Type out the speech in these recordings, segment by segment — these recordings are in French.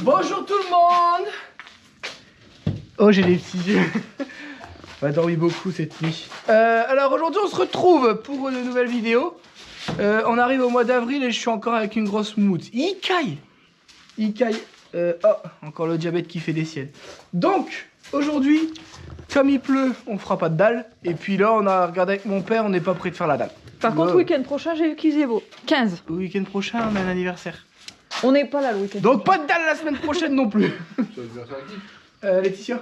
Bonjour tout le monde. Oh, j'ai des petits yeux. On a dormi beaucoup cette nuit. Alors aujourd'hui on se retrouve pour une nouvelle vidéo. On arrive au mois d'avril et je suis encore avec une grosse moumoute. Il caille. Oh, encore le diabète qui fait des siennes. Donc aujourd'hui, comme il pleut, on fera pas de dalle. Et puis là on a regardé avec mon père, on n'est pas prêt de faire la dalle. Par contre, week-end prochain, j'ai vu qu'il faisait beau. 15. Le week-end prochain, on a un anniversaire. On n'est pas là le week-end. Donc pas de dalle la semaine prochaine non plus. Laetitia.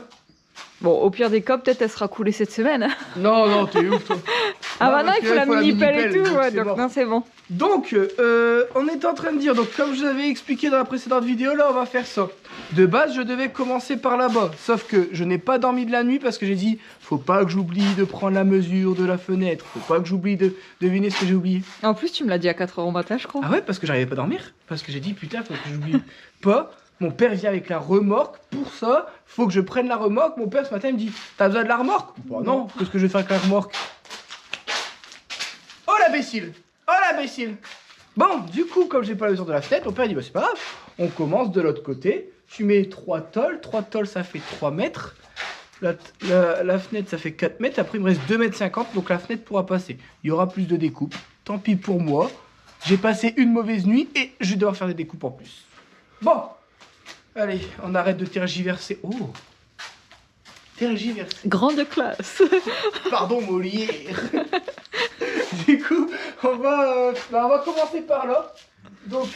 Bon, au pire des cas, peut-être elle sera coulée cette semaine. Non, non, t'es ouf toi. Ah Non, bah non, il faut la mini-pelle et tout, ouais, c'est donc mort. non, c'est bon. Donc, on est en train de dire, donc comme je vous avais expliqué dans la précédente vidéo, là on va faire ça. De base, je devais commencer par là-bas, sauf que je n'ai pas dormi de la nuit parce que j'ai dit, faut pas que j'oublie de prendre la mesure de la fenêtre, faut pas que j'oublie de deviner ce que j'ai oublié. En plus, tu me l'as dit à 4 h au matin, je crois. Ah ouais, parce que j'arrivais pas à dormir, parce que j'ai dit, putain, faut que j'oublie pas. Mon père vient avec la remorque, pour ça, faut que je prenne la remorque. Mon père ce matin il me dit, t'as besoin de la remorque? Bah non, qu'est-ce que je vais faire avec la remorque? Oh l'imbécile! Oh l'imbécile! Bon, du coup, comme j'ai pas la mesure de la fenêtre, mon père dit, bah c'est pas grave, on commence de l'autre côté. Tu mets 3 tôles ça fait 3 mètres. La fenêtre ça fait 4 mètres, après il me reste 2,50 m, donc la fenêtre pourra passer. Il y aura plus de découpes, tant pis pour moi. J'ai passé une mauvaise nuit et je vais devoir faire des découpes en plus. Bon! Allez, on arrête de tergiverser. Oh, tergiverser. Grande classe. Pardon, Molière. Du coup, on va commencer par là. Donc,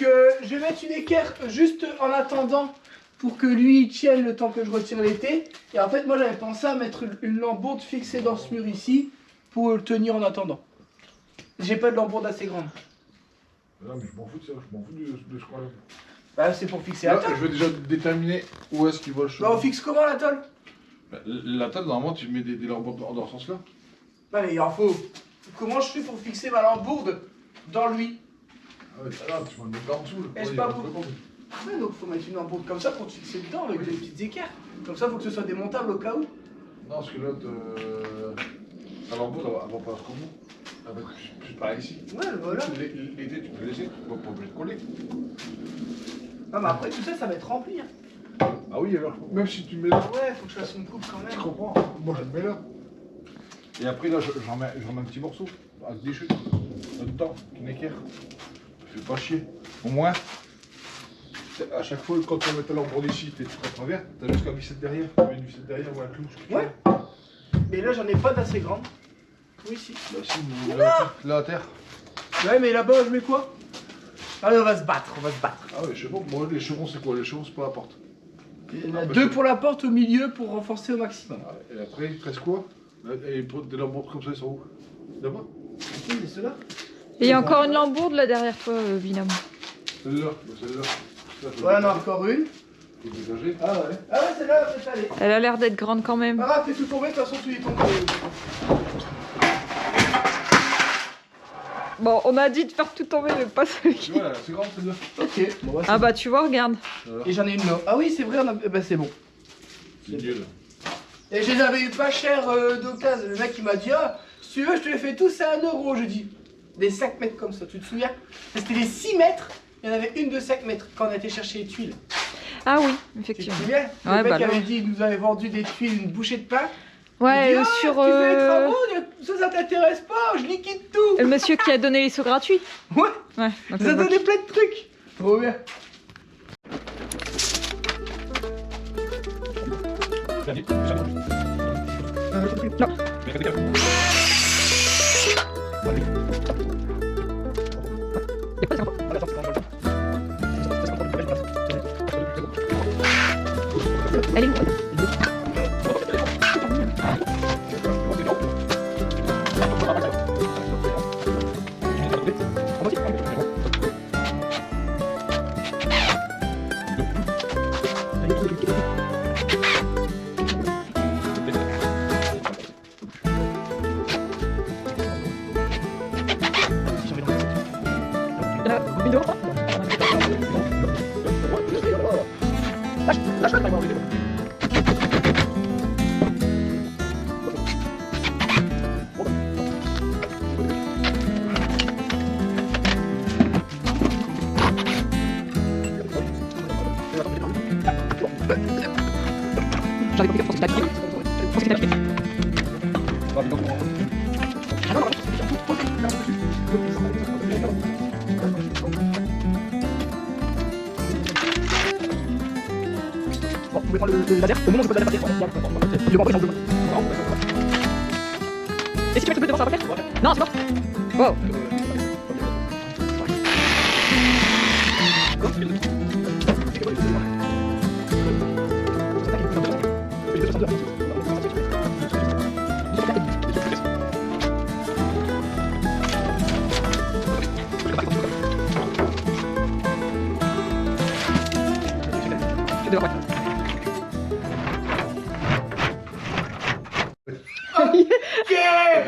je vais mettre une équerre juste en attendant pour que lui il tienne le temps que je retire l'été. Et en fait, moi, j'avais pensé à mettre une lambourde fixée dans ce mur ici pour le tenir en attendant. J'ai pas de lambourde assez grande. Non, mais je m'en fous de ça, je m'en fous de ce coin-là. Bah, c'est pour fixer la Là, tôle. je vais déjà déterminer où est-ce qu'il va le chemin. Bah, on fixe comment la tôle? La table, normalement, tu mets des lambeaux dans ce sens-là. Non, mais il en faut. Comment je fais pour fixer ma lambourde dans lui? Ah ouais, là, tu vas le mettre en dessous. Là. Est-ce Ouais, pas il va beaucoup? te Ouais, donc faut mettre une lambourde comme ça pour te fixer dedans avec des petites équerres. Comme ça, faut que ce soit démontable au cas où. Non, parce que là, la lambeau, elle va pas jusqu'au bout. Elle va être plus par ici. Ouais, voilà. L'été, tu peux laisser, tu vas pas obligé de coller. Non, mais après, tout ça, ça va être rempli. Hein. Ah oui, alors, même si tu mets là, Ouais, faut que je fasse une coupe quand tu même. comprends. Moi, je le mets là. Et après, là, j'en mets un petit morceau à se déchirer. Là-dedans, une équerre. Fais pas chier. Au moins, à chaque fois, quand tu vas mettre la lambourde ici, tu à travers, t'as juste qu'à visser derrière. Tu mets une visette derrière ou un clou. ce que tu Ouais. veux. Mais là, j'en ai pas d'assez grande. Oui, si. Là, si, mais là, à terre. Ouais, mais là-bas, je mets quoi? Allez, on va se battre, on va se battre. Ah ouais, je sais pas, moi les chevrons c'est quoi? Les chevrons c'est pour la porte. Il y en a Ah, bah, deux c'est- pour la porte au milieu pour renforcer au maximum. Ah, et après, il te reste quoi? Et des lambeaux comme ça, ils sont où? Là-bas? Ok, mais ceux-là. Et il y a encore une lambourde là derrière toi, Vinam. Celle-là, bah, celle-là. Ça, je Voilà, vais on a encore une. dégager. Ah ouais. Ah ouais, celle-là, peut-être aller. Elle a l'air d'être grande quand même. Pas grave, fais tout tomber, de toute façon, tout est tombé. Bon, on a dit de faire tout tomber, mais pas celui-ci. Voilà, c'est grande celle-là. Ok, bon, bah, c'est Ah bah tu vois, regarde. Et j'en ai une là. Ah oui, c'est vrai, on a... bah, c'est bon. C'est mieux là. Et je les avais eu pas cher d'occasion. Le mec il m'a dit, ah, si tu veux, je te les fais tous à 1 €. Je dis, des 5 mètres comme ça, tu te souviens? C'était des 6 mètres, il y en avait une de 5 mètres quand on a été chercher les tuiles. Ah oui, Tu te effectivement. souviens? Le Ouais, mec bah là, avait ouais. dit, il nous avait vendu des tuiles, une bouchée de pain. Ouais, il dit, ah, sur tu fais les travaux, ça t'intéresse pas, je liquide tout. le monsieur qui a donné les sauts gratuits. Ouais, Ouais, donc ça on voit donnait plein de trucs. Trop bien. Allez. J'avais compris que je pensais que t'avais piqué. Je pensais que t'avais piqué. Bon, vous pouvez prendre le laser. Au moment où je pose la laser, le vent après change de mode. Et si tu mets le bleu devant, ça va pas faire? Non, c'est mort. Wow.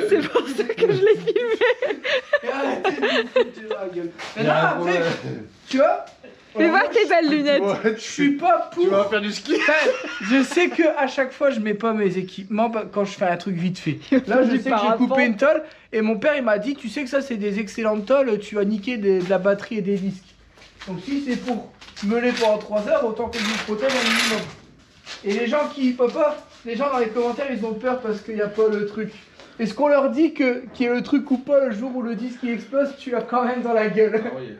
C'est pour ça que je l'ai filmé. Arrêtez de me foutre de la gueule. Mais non, après, tu vois. Fais voir tes belles lunettes. Ouais, Je suis pas pour. Tu vas faire du ski. Je sais que à chaque fois je mets pas mes équipements quand je fais un truc vite fait. Là je Du sais que j'ai parapente. coupé une tôle et mon père il m'a dit tu sais que ça c'est des excellentes tôles, tu vas niquer de la batterie et des disques. Donc si c'est pour meuler pendant 3 heures, autant que je me protège un minimum. Et les gens qui peuvent pas, les gens dans les commentaires ils ont peur parce qu'il n'y a pas le truc. Est-ce qu'on leur dit que qu'il y a le truc ou pas, le jour où le disque il explose, tu l'as quand même dans la gueule. Ah oui.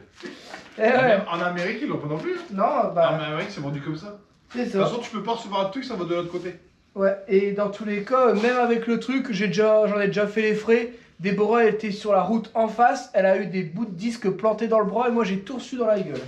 Eh ouais. En Amérique, ils l'ont pas non plus. Non, En bah Amérique, c'est vendu comme ça. c'est De ça. toute façon, tu peux pas recevoir un truc, ça va de l'autre côté. Ouais, et dans tous les cas, même avec le truc, j'en ai déjà fait les frais. Déborah elle était sur la route en face, elle a eu des bouts de disque plantés dans le bras et moi j'ai tout reçu dans la gueule.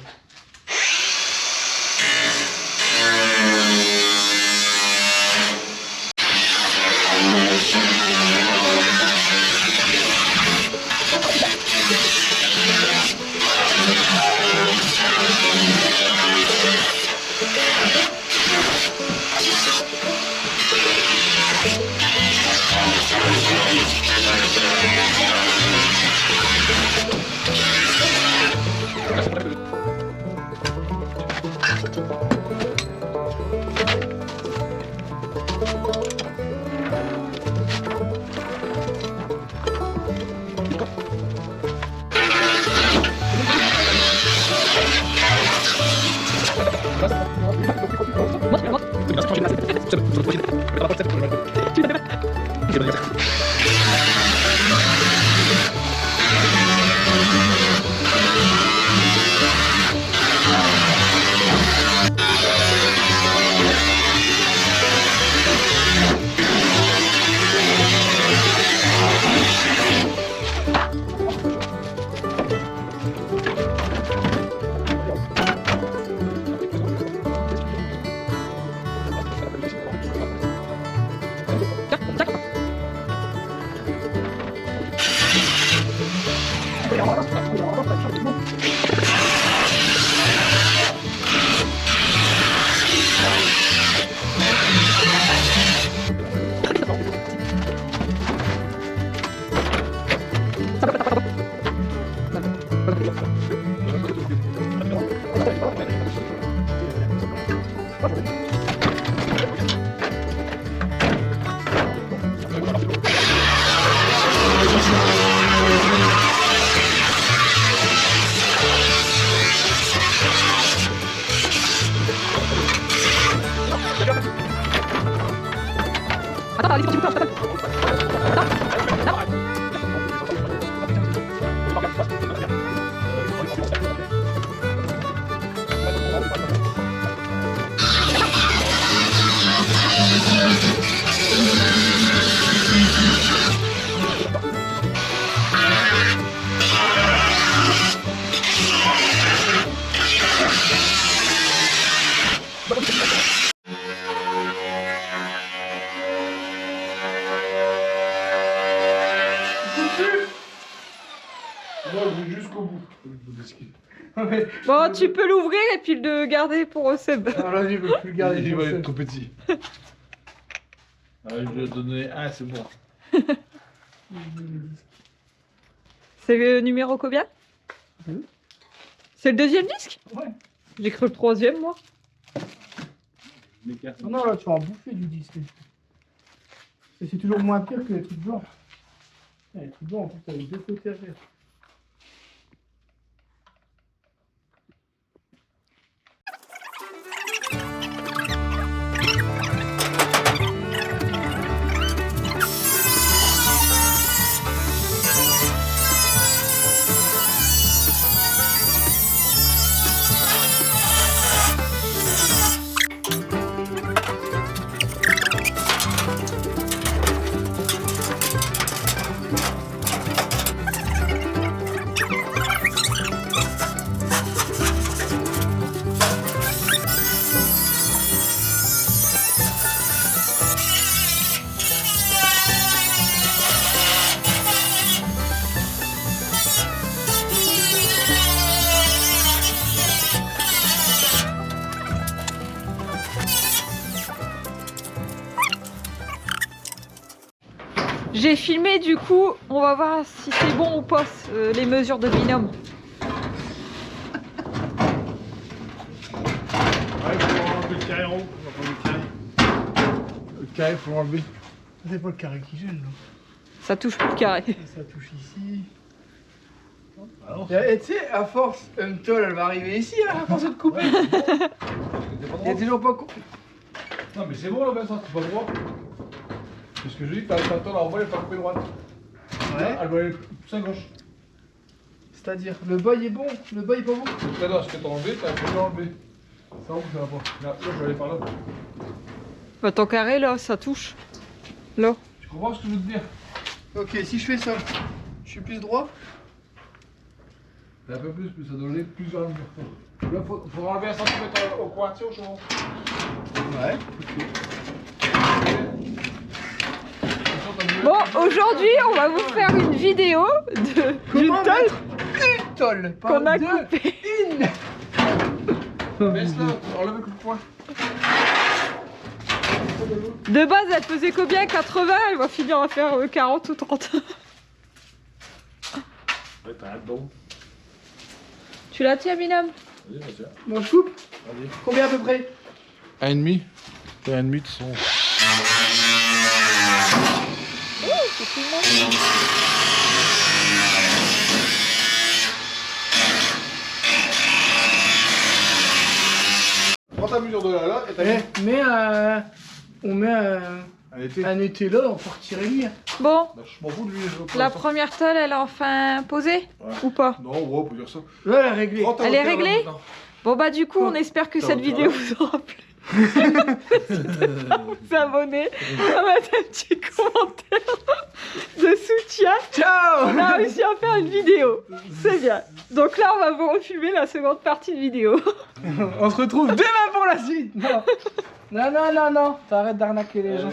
Attends, allez, tu peux pas. Attends. Moi, je vais jusqu'au bout. Bon, tu peux l'ouvrir et puis le garder pour Seb. Alors là, je peux plus le garder. Il pour va ça. être trop petit. Je vais donner un, c'est bon. C'est le numéro combien? C'est le deuxième disque? Ouais. J'ai cru le troisième, moi. Non, là, tu vas en bouffer du disque. Et c'est toujours moins pire que les trucs blancs. Les trucs blancs, en plus, t'as les deux côtés à faire. J'ai filmé, du coup, on va voir si c'est bon ou pas les mesures de binôme. Ouais, il faut enlever le carré en haut. On va prendre le carré. Le carré, il faut l'enlever. C'est pas le carré qui gêne, là. Ça touche plus le carré. Ça touche ici. Alors, Et tu sais, à force, Umtol, elle va arriver ici, là, à force de te couper. Il est toujours pas coupé. non, mais c'est bon là, Vincent, c'est pas droit. C'est ce que je dis, t'as le temps là, elle va couper droite. Ouais. Elle doit aller plus à gauche. C'est-à-dire, le boy est bon, le boy est pas bon. Tout à l'heure, ce que t'as enlevé, t'as fait l'enlever. Ça va ou ça va pas? Là, je vais aller par là. Bah, ton carré, là, ça touche. Là. Tu comprends ce que je veux te dire? Ok, si je fais ça, je suis plus droit. Un peu plus, ça doit aller plus vers le mur. Là, faut enlever 1 cm au coin, tu sais, au chaud. Ouais. Bon, aujourd'hui, on va vous faire une vidéo d'une Comment tôle mettre une tôle qu'on a deux, coupée. Une. Baisse-la, enlève le coup de poing. De base, elle faisait combien? 80, elle va finir à faire 40 ou 30. Ouais, t'as un don. Tu la tiens, binôme? Vas-y, vas-y. Bon, je coupe. Vas-y. Combien à peu près? 1,5. T'as 1,5 de son. Oh, c'est tout le monde. Prends ta mesure de là et t'as mis. Mais on met Elle était. un été là, on peut retirer lui. Bon, Bah, je m'en fous de lui. je veux pas la ça. première tôle, elle est enfin posée? Ouais. Ou pas? Non, ouais, on peut dire ça. Là, elle est réglée. Prends ta Elle est hauteur, réglée? là, maintenant. Bon bah du coup, on espère que T'as cette hauteur, vidéo là. vous aura plu. Vous abonner, à mettre un petit commentaire de soutien. Ciao. On a réussi à faire une vidéo, c'est bien. Donc là, on va vous refilmer la seconde partie de vidéo. On se retrouve demain pour la suite. Non, non, non, non, non. T'arrêtes d'arnaquer les gens.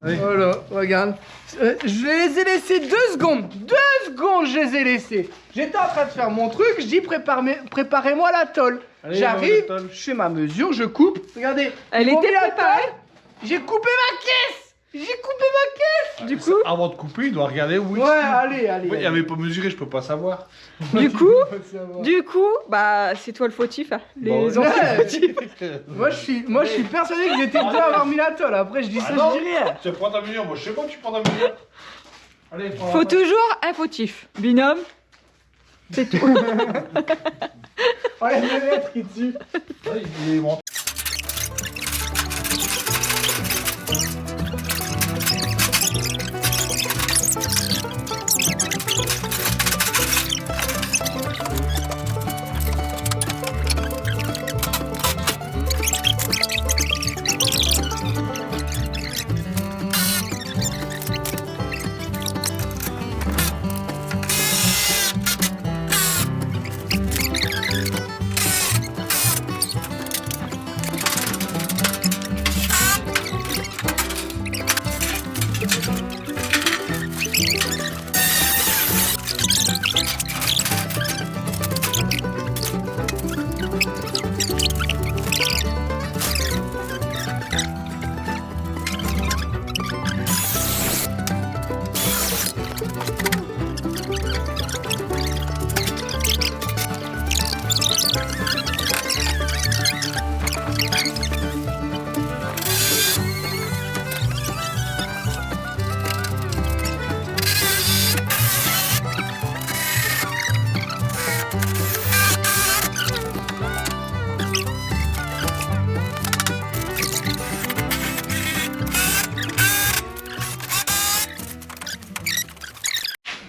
Allez. Voilà, regarde. Je les ai laissés 2 secondes. 2 secondes, je les ai laissés. J'étais en train de faire mon truc. Je dis préparez-moi la tôle. Allez, J'arrive, on va la tôle. je fais ma mesure, je coupe. Regardez. Elle ils m'ont était mis la préparée. tôle. J'ai coupé ma caisse. J'ai coupé ma caisse. Du coup, Avant de couper, il doit regarder où il Ouais, allez, allez. Oui, il avait pas mesuré, je peux pas savoir. du coup, bah c'est toi le fautif, hein. Les Bon, enfants ouais. fautifs. Moi, je suis persuadé que j'étais toi à avoir mis la tôle. Après, je dis ça, non. je dis rien. Tu prends ta mesure, moi je sais pas que tu prends ta mesure. Allez, prends Faut toujours un fautif. Binôme, c'est tout. Enlève les lettres qui dessus. Il est bon.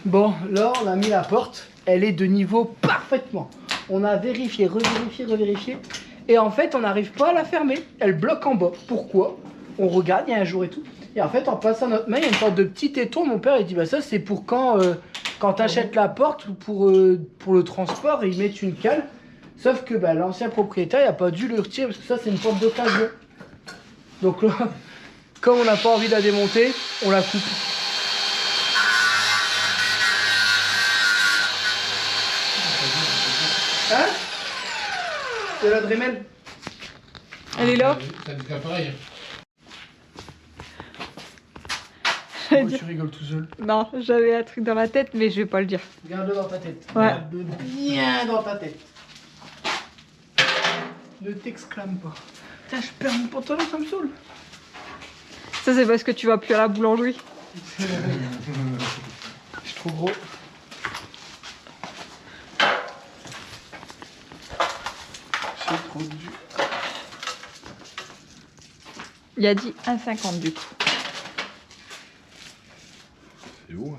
Bon, là, on a mis la porte. Elle est de niveau parfaitement. On a vérifié, revérifié, revérifié. Et en fait, on n'arrive pas à la fermer. Elle bloque en bas. Pourquoi? On regarde, il y a un jour et tout. Et en fait, en passant notre main, il y a une sorte de petit éton. Mon père, il dit, bah ça, c'est pour quand tu achètes la porte ou pour le transport, ils mettent une cale. Sauf que bah, l'ancien propriétaire, il n'a pas dû le retirer parce que ça, c'est une porte d'occasion. Donc là, comme on n'a pas envie de la démonter, on la coupe. Hein? C'est la Dremel. Elle est là. Ça dit pareil. Pourquoi tu rigoles tout seul? Non, j'avais un truc dans la tête, mais je vais pas le dire. Garde-le dans ta tête. Ouais. Garde-le bien dans ta tête. Ne t'exclame pas. Putain, je perds mon pantalon, ça me saoule. Ça, c'est parce que tu vas plus à la boulangerie. Je suis trop gros. C'est trop dur. Il a dit 1,50 du coup. C'est où?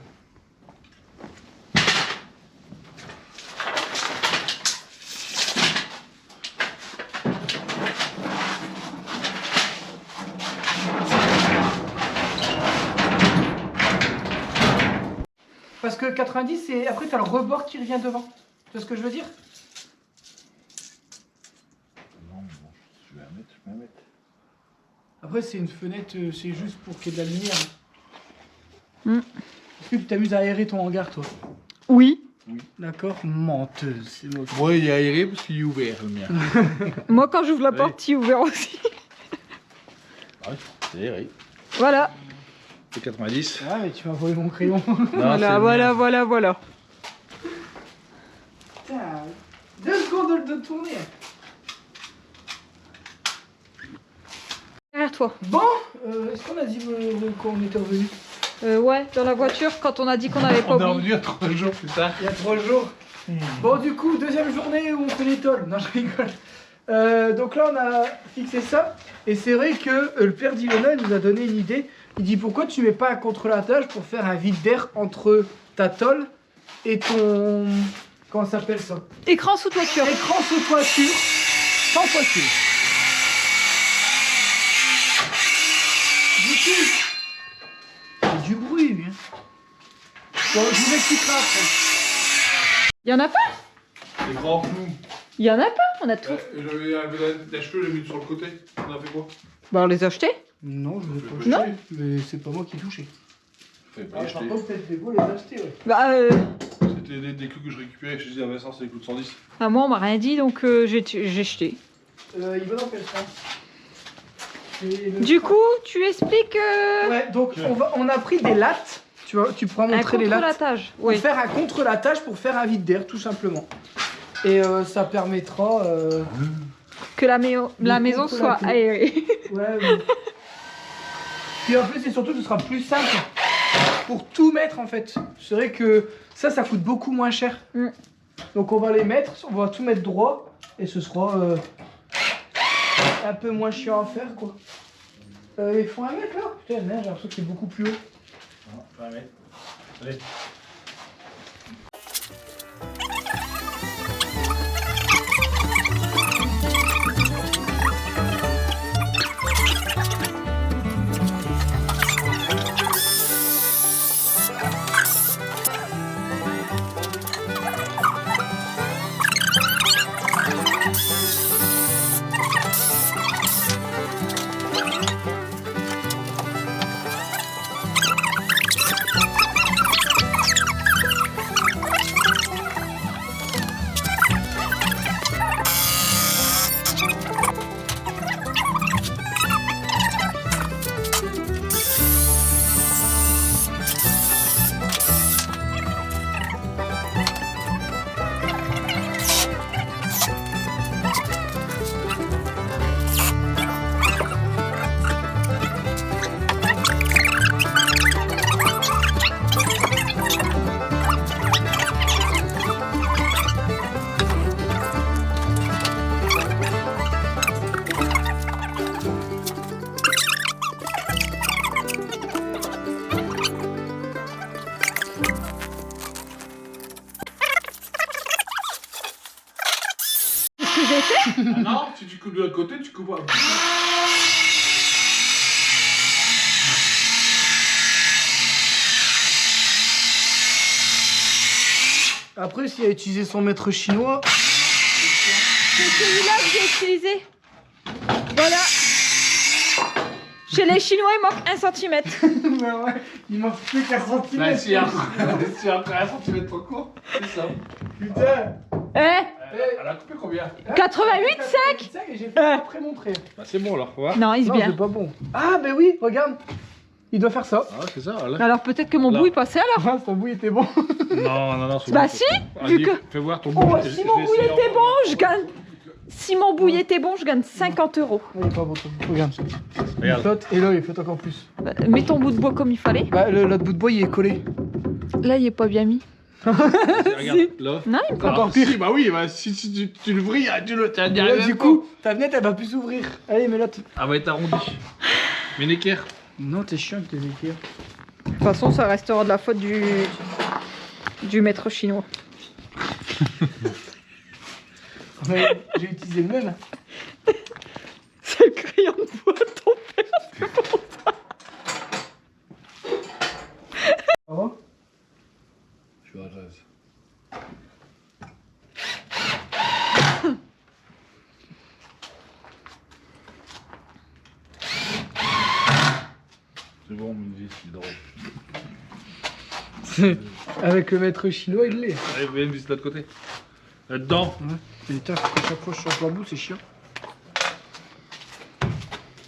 Parce que 90, c'est après t'as le rebord qui revient devant. Tu vois ce que je veux dire? Non, mais bon, je vais la mettre, je vais la mettre. Après, c'est une fenêtre, c'est juste pour qu'il y ait de la lumière. Mm. Est-ce que tu t'amuses à aérer ton hangar, toi? Oui. D'accord? Menteuse, c'est moi. Moi, il est aéré parce qu'il est ouvert, le mien. Moi, quand j'ouvre la porte, il est ouvert aussi. Ouais, c'est aéré. Voilà. C'est 90. Ah, mais tu m'as volé mon crayon. Voilà, voilà, voilà, voilà. Putain, 2 secondes de tourner. Derrière toi. Bon, est-ce qu'on a dit quand on était revenu? Ouais, dans la voiture, quand on a dit qu'on avait pas On est oublié. revenu à 3 jours plus tard. Il y a 3 jours. Bon, du coup, deuxième journée où on fait les tolls. Non, je rigole. Donc là, on a fixé ça. Et c'est vrai que le père d'Ilona nous a donné une idée. Il dit, pourquoi tu mets pas un contre-latage pour faire un vide d'air entre ta tôle et ton... Comment ça s'appelle ça? Écran sous toiture. Écran sous toiture, sans toiture. Du coup, c'est du bruit, lui. Hein. Bon, je vous expliquerai après. Il y en a pas. C'est grand flou. Il y en a pas. On a tout. J'avais la cheveux, j'ai mis sur le côté. On a fait quoi? Bah, on les a achetés. Non, je ne l'ai pas Non. acheté, mais c'est pas moi qui touchais. Fallait pas Ah, acheter. par contre, peut-être des beaux les acheter, ouais. Bah, C'était des clous que je récupérais. Je disais à Vincent, c'est les clous de 110. à moi, on m'a rien dit, donc j'ai acheté. Il va dans quel sens? Du coup, tu expliques Ouais, donc on a pris des lattes. Tu vois, tu pourras un montrer les lattes. contre-latage. Pour Oui. faire un contre-latage pour faire un vide d'air, tout simplement. Et ça permettra. Que la maison contre soit la aérée. Ouais. Puis en plus, et surtout, ce sera plus simple pour tout mettre en fait. C'est vrai que ça coûte beaucoup moins cher. Mm. Donc on va les mettre, on va tout mettre droit et ce sera un peu moins chiant à faire quoi. Il faut un mètre là? Putain, j'ai l'impression que c'est beaucoup plus haut. Non, faut la mettre. Allez. j'ai fait. Ah non, si tu coupes de l'autre côté, tu coupes. Après, s'il a utilisé son maître chinois. C'est celui-là que j'ai utilisé. Voilà. Chez les Chinois, il manque 1 cm. Bah ouais, il manque plus qu'un centimètre. Bah si, c'est après 1 cm trop court, c'est ça. Putain. Eh, Elle a coupé combien? 88,5. Et j'ai fait après montrer. Bah c'est bon alors, voir. Non, il se Non, bien. c'est pas bon. Ah, bah oui, regarde. Il doit faire ça. Ah c'est ça, là. Alors peut-être que mon Là. bout il passait alors. Ah, son bout était bon. Non, Bah si, vu que... Fais voir ton Oh, bout. si mon bout était bon, je gagne... Si mon bout était bon, je gagne 50 €. Il est pas bon, ton bout. Regarde. Il Regarde. flotte et là, il flotte encore plus. Mets ton bout de bois comme il fallait. Bah, l'autre bout de bois, il est collé. Là, il est pas bien mis. Regarde, là. Non, il me Alors, Encore pire. si, bah oui, bah si tu le vrilles, tu le t'as Et là, du coup, ta fenêtre, elle va plus s'ouvrir. Allez, mets l'autre. elle va être arrondie. Mais l'équerre. Non, t'es chiant avec tes équerres. De toute façon, ça restera de la faute du maître chinois. Ouais, j'ai utilisé le même. C'est le crayon de bois de ton père. Ça va? Je suis à l'aise. C'est bon, Mindy, c'est drôle. Avec le maître chinois, il l'est. Allez, viens, de l'autre côté. Là-dedans. Ouais. Putain, faut qu'à chaque fois je change ma bout, c'est chiant.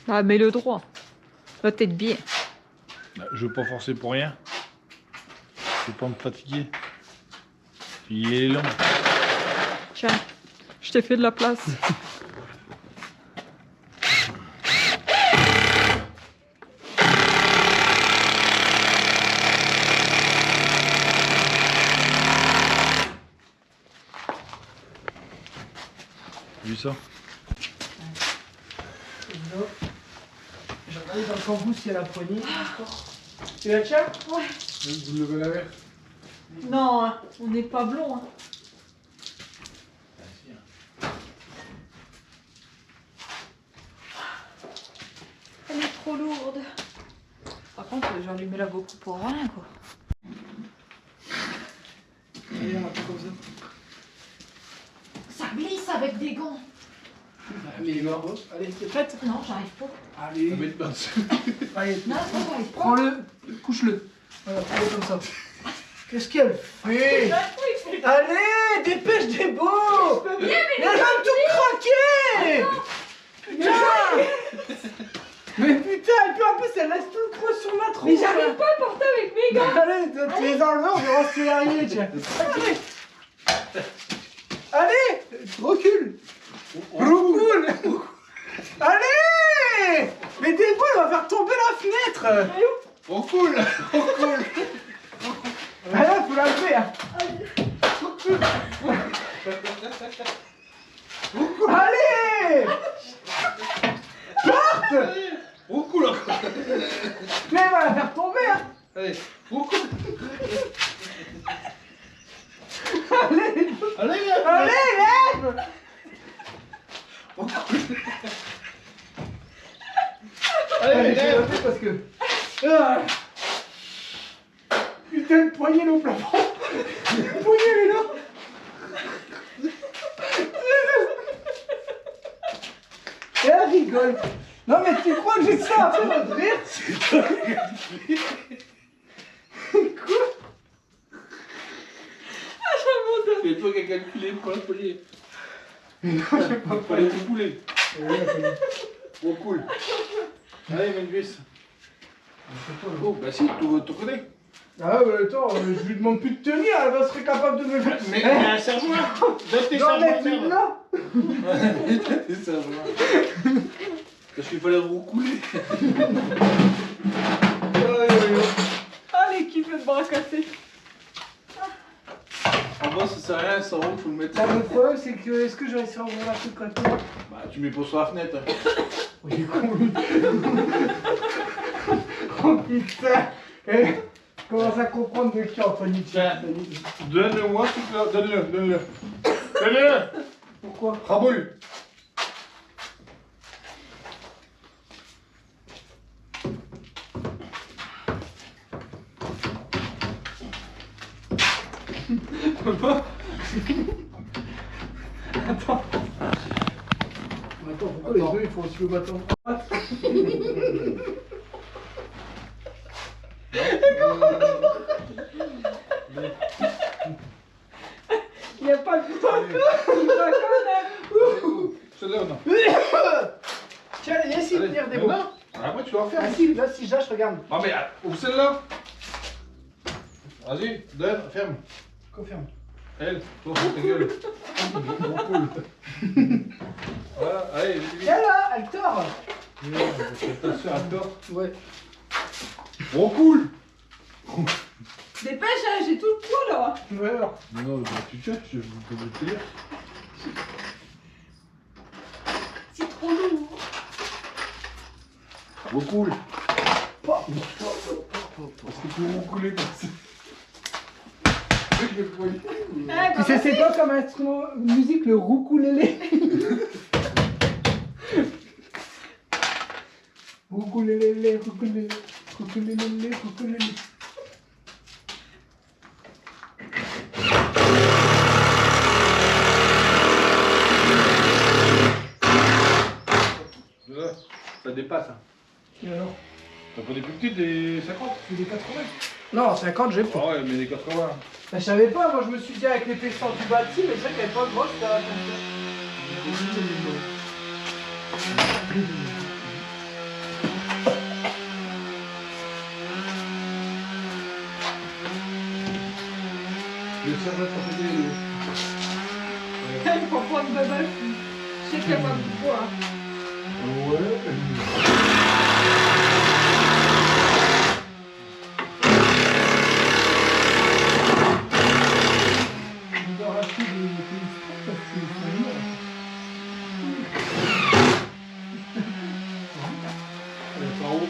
Ah, mets le droit. Va t'être bien. Je veux pas forcer pour rien. Je veux pas me fatiguer. Il est long. Tiens, je t'ai fait de la place. Vu ça? J'ai regardé dans le cambouis s'il y a la poignée. Tu la tiens? Ouais. Vous levez la verre. Non, hein, on n'est pas blond. Hein. Elle est trop lourde. Par contre, j'allumais là beaucoup pour rien, quoi. Allez, on va faire comme ça. Ça glisse avec des gants. Mais les mains, allez, t'es prête? Non, j'arrive pas. Allez, Mets pas dessus. allez, Non, j'arrive pas. prends-le, couche-le. Voilà, prends-le comme ça. Qu'est-ce qu'elle fait? Allez, dépêche des beaux! Mais elle va tout craquer! Putain! Mais putain, et puis en plus elle laisse tout le creux sur ma tronche! Mais j'arrive pas à porter avec mes gants. Allez, tu les enlèves, on verra si tu y arrives, tiens! Allez! Allez! Recule! Recule! Allez! Mais des beaux, elle va faire tomber la fenêtre! On coule. On coule. Ah là, faut la lever! Hein. Allez! Porte! On coule encore. Mais elle va la faire tomber! Hein. Allez, on coule. Allez! Allez, Allez, lève! on coule. Allez, Allez, j'ai lève. levé parce que... Ah. Putain, de poignée au plafond! Le poignet, elle est là! Et elle rigole! Non mais tu crois que j'ai ça à faire de rire? Quoi? C'est toi qui as calculé pour la poignée. Mais non, j'ai pas Pour les couler. poignet. On coule. Allez, mets une vis. Oh, bah si, tu connais. Ah ouais, mais attends, je lui demande plus de tenir, elle va serait capable de me faire. Mais un serre-joint. Donne tes Non, mais serre-joints. tu là! Tes serre-joints. Parce qu'il fallait vous couler. Ah, l'équipe de bras cassés. En bas, ça sert à rien, ça roule, faut le mettre. Le problème, c'est que est-ce que j'aurais réussi à ouvrir la truc quand même? Bah, tu mets pas sur la fenêtre. Oh, il est con, lui. Oh putain! Eh, je commence à comprendre de qui Anthony tient. Donne-le-moi, donne-le. Donne-le. Pourquoi? Raboule. Attends, pourquoi les deux ils font aussi le bâton? Il n'y a pas de bouton. Je te donne. Tiens, allez, essaye de tenir des mots. Non. Après, tu vas refaire. Ah si, là, si je lâche, regarde. Ah, mais ouvre celle-là. Vas-y, donne, ferme. Confirme. Elle, toi, ta gueule. Voilà, allez, vite. Tiens là, elle tord. Ta soeur, elle tord. Ouais. Bon, cool. Dépêche, hein, j'ai tout le poids là. Ouais, alors. Non, bah, tu check, je peux te dire. C'est trop lourd. Bon, cool. Parce que tu vas couler comme ça. Tu sais, c'est quoi comme instrument de musique, le roukoulélé? Roukoulélé, roukoulélé, roukoulélé, roukoulélé. Là, ça dépasse. Hein. Et alors? T'as pas des plus petites, des 50? C'est des 80? Non, 50, j'ai pas. Ah ouais, mais des 80. Bah, je savais pas, moi je me suis dit avec l'épaisseur du bâti, mais c'est vrai qu'elle est pas grosse là. Le serveur, ça fait des. Il faut prendre de base. Je sais qu'il n'y a pas de poids. Ouais. On doit racheter des télescopes parce que c'est lourd. Elle est par haut.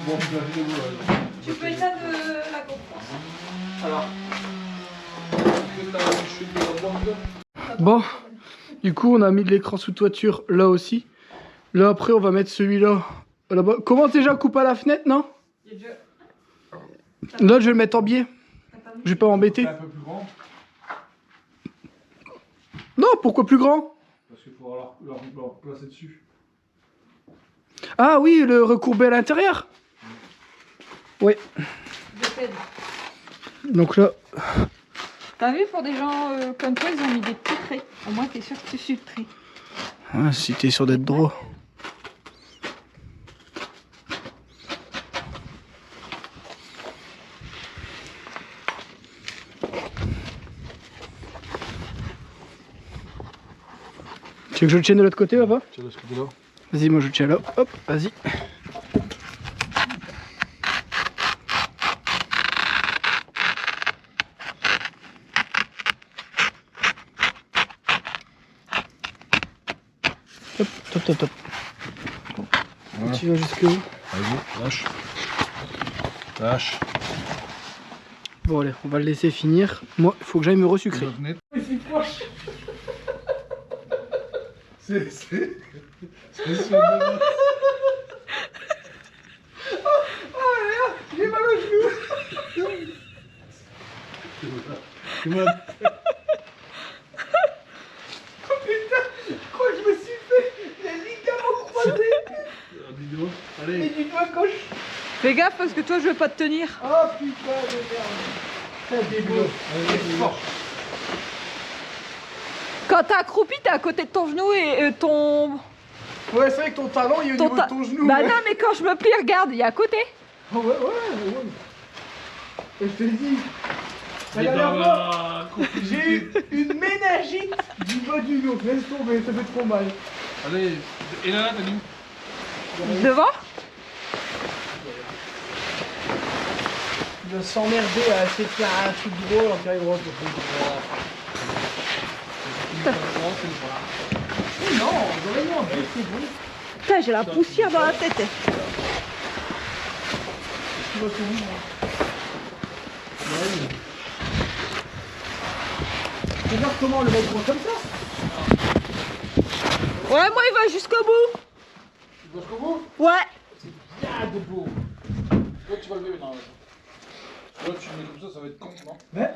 Bon, tu vas vidéo là. Tu peux éteindre la GoPro. Alors. Bon, du coup on a mis de l'écran sous toiture là aussi. Là après on va mettre celui-là là-bas. Comment déjà coupe à la fenêtre, non? Là je vais le mettre en biais. Je vais pas m'embêter. Un peu plus grand. Non, pourquoi plus grand? Parce qu'il faut leur placer dessus. Ah oui, le recourbé à l'intérieur. Ouais. Je t'aide. Donc là, T'as vu, pour des gens comme toi, ils ont mis des petits traits. Au moins, t'es sûr que tu suis le trait. ah, si t'es sûr d'être droit. Tu veux que je le tienne de l'autre côté, papa? Tiens, de ce côté-là. Vas-y, moi je le tiens là. Hop, vas-y. Top, top, top, top. Voilà. Tu vas jusqu'où? Vas-y, lâche. Lâche. Bon allez, on va le laisser finir. Moi, il faut que j'aille me resucrer. C'est proche. C'est sur J'ai mal au genou. Oh putain, je crois que je me suis fait les ligaments croisés. Allez. Et du doigt gauche. Fais gaffe parce que toi, je veux pas te tenir. Oh putain de merde. T'as des beaux. Fort. Quand t'es accroupi, t'es à côté de ton genou et ton... Ouais, c'est vrai que ton talon il est au niveau de ton genou. Bah ouais. non, mais quand je me plie, regarde, il est à côté. Oh, ouais, ouais. Et je te dis. La dernière fois, j'ai eu une méningite du bas du dos. Laisse tomber, ça fait trop mal. Allez, et là, t'as dit où? Devant? Il va s'emmerder à essayer de faire un truc drôle en carré droit. Non, vraiment, c'est bon. Putain, j'ai la poussière dans la tête. Tu vas tout Regarde comment le mec voit comme ça. Ouais, moi il va jusqu'au bout. Tu vas jusqu'au bout? Ouais. Bien debout. Là, tu vas lever maintenant. Là, tu le mets comme ça va être con, non? Mais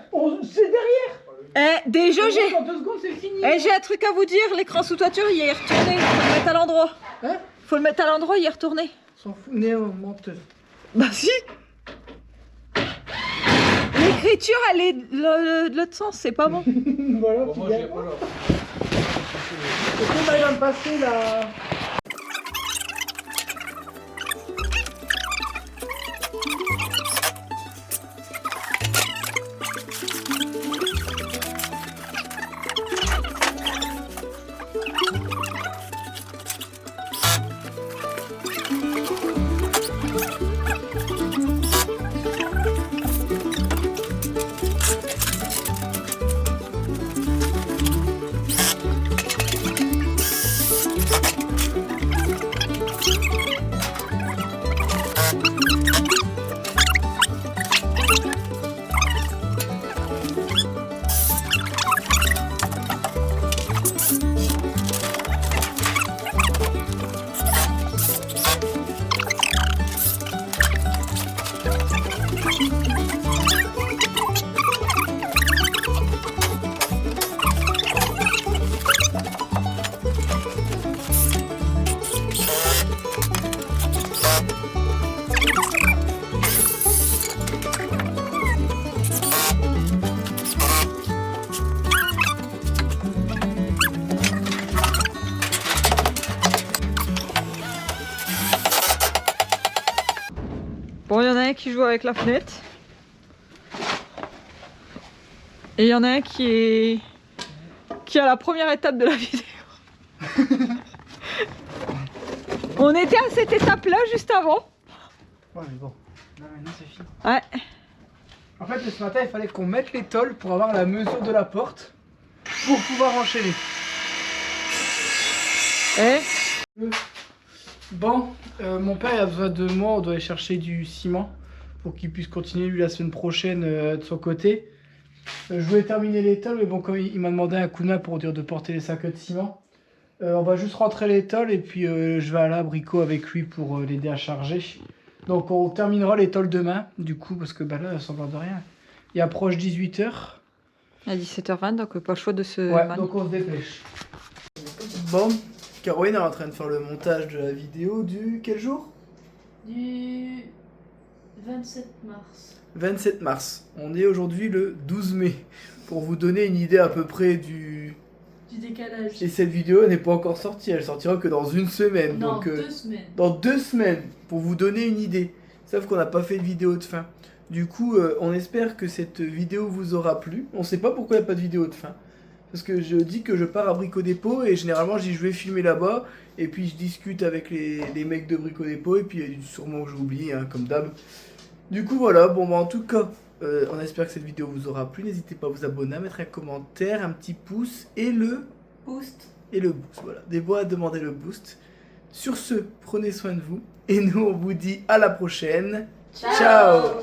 c'est derrière. Déjà j'ai... Dans 2 secondes, c'est fini. J'ai un truc à vous dire, l'écran sous toiture il est retourné, faut le mettre à l'endroit. Hein? Faut le mettre à l'endroit, il est retourné. S'en fout, néo, menteur. Bah si. L'écriture elle est de l'autre sens, c'est pas bon. Voilà, Bon, tu moi, gagnes. j'ai pas là. Est-ce qu'on arrive à me passer là? Bon, il y en a un qui joue avec la fenêtre. Et il y en a un qui est à la première étape de la vidéo. On était à cette étape-là juste avant. Ouais, mais bon. Là, maintenant, c'est fini. Ouais. En fait, ce matin, il fallait qu'on mette les tôles pour avoir la mesure de la porte pour pouvoir enchaîner. Bon, mon père il a besoin de moi, on doit aller chercher du ciment pour qu'il puisse continuer lui la semaine prochaine de son côté. Je voulais terminer les tôles, mais bon, comme il m'a demandé un coup de main pour dire de porter les sacs de ciment, on va juste rentrer les tôles et puis je vais aller à Brico avec lui pour l'aider à charger. Donc on terminera les tôles demain, du coup, parce que bah, là, ça ne de rien. Il approche 18 h. À 17h20, donc pas le choix de se... Ouais, donc on se dépêche. Bon, Caroline est en train de faire le montage de la vidéo du... quel jour? Du 27 mars. 27 mars. On est aujourd'hui le 12 mai. Pour vous donner une idée à peu près du... Du décalage. Et cette vidéo n'est pas encore sortie, elle sortira que dans une semaine. Non, donc, 2 semaines. dans 2 semaines, pour vous donner une idée. Sauf qu'on n'a pas fait de vidéo de fin. Du coup, on espère que cette vidéo vous aura plu. On sait pas pourquoi il n'y a pas de vidéo de fin. Parce que je dis que je pars à Brico Dépôt et généralement je dis je vais filmer là-bas. Et puis je discute avec les mecs de Brico Dépôt. Et puis sûrement j'oublie, hein, comme d'hab. Du coup voilà, bon bah en tout cas, on espère que cette vidéo vous aura plu. N'hésitez pas à vous abonner, à mettre un commentaire, un petit pouce et le... Boost. Et le boost, voilà. Des fois à demander le boost. Sur ce, prenez soin de vous. Et nous on vous dit à la prochaine. Ciao.